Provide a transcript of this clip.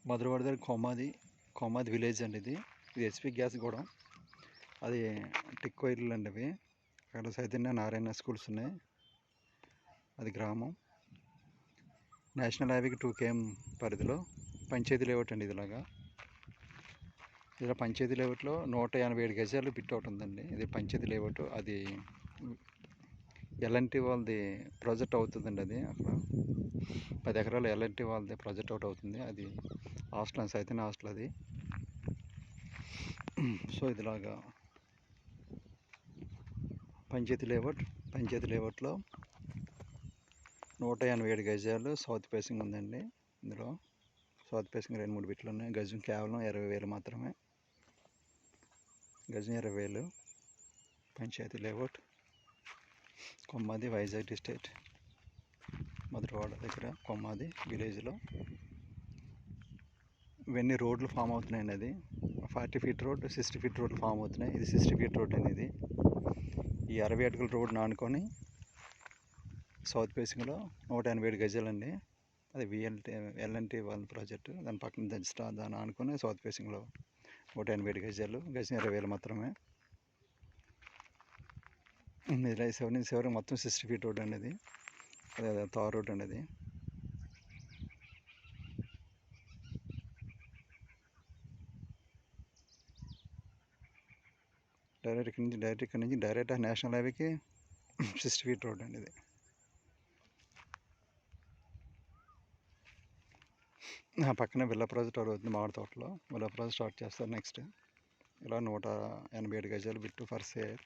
మధురవాడ దగ్గర కోమాది విలేజ్ అండి. ఇది హెచ్పి గ్యాస్ కూడా అది టిక్కో ఇల్లు అండి. అవి అక్కడ చైతన్య నారాయణ స్కూల్స్ ఉన్నాయి. అది గ్రామం. నేషనల్ హైవేకి 2 km పరిధిలో పంచాయతీ లేఅవుట్ అండి. ఇదిలాగా ఇలా పంచాయతీ లేఅవుట్లో 187 గజాలు బిట్ అవుట్ ఉందండి. ఇది పంచాయతీ లేఅవుట్. అది ఎల్ఎన్టీ వాళ్ళది ప్రాజెక్ట్ అవుతుందండి. అది అక్కడ 10 ఎకరాలు ఎల్ఎన్టీ వాళ్ళది ప్రాజెక్ట్ అవుట్ అవుతుంది. అది హాస్టల్ చైతన్య హాస్టల్ అది. సో ఇదిలాగా పంచాయతీ లేఅవుట్లో 187 గజాలు సౌత్ ఫేసింగ్ ఉందండి. ఇందులో సౌత్ ఫేసింగ్ 2-3 బిట్లు ఉన్నాయి. గజం కేవలం 20,000 మాత్రమే. గజం 20,000. పంచాయతీ లేఅవుట్, కొమ్మాది, వైజాగ్ డిస్ట్రిక్ట్, మధురవాడ దగ్గర కొమ్మాది విలేజ్లో. ఇవన్నీ రోడ్లు ఫామ్ అవుతున్నాయండి. అది 40 feet రోడ్, 60 feet రోడ్లు ఫామ్ అవుతున్నాయి. ఇది 60 feet రోడ్ అనేది. ఈ 60 అడుగుల రోడ్డును ఆనుకొని సౌత్ ఫేసింగ్లో 187 గజాలండి. అది ఎల్ఎన్టీ వాళ్ళ ప్రాజెక్టు. దాని పక్కన దాన్ని ఆనుకొని సౌత్ ఫేసింగ్లో 187 గజాలు. గజం 20,000 మాత్రమే. ఇది 7 మొత్తం 60 feet రోడ్ అనేది. అదే తార్ రోడ్ అనేది. డైరెక్ట్ నేషనల్ హైవేకి 60 feet రోడ్ అండి. ఇది పక్కనే విల్లా ప్రాజెక్ట్ అవుతుంది. మామిడి తోటలో విల్లా ప్రాజెక్ట్ స్టార్ట్ చేస్తారు నెక్స్ట్. ఇలా 187 గజాలు బిట్టు ఫర్ సేల్.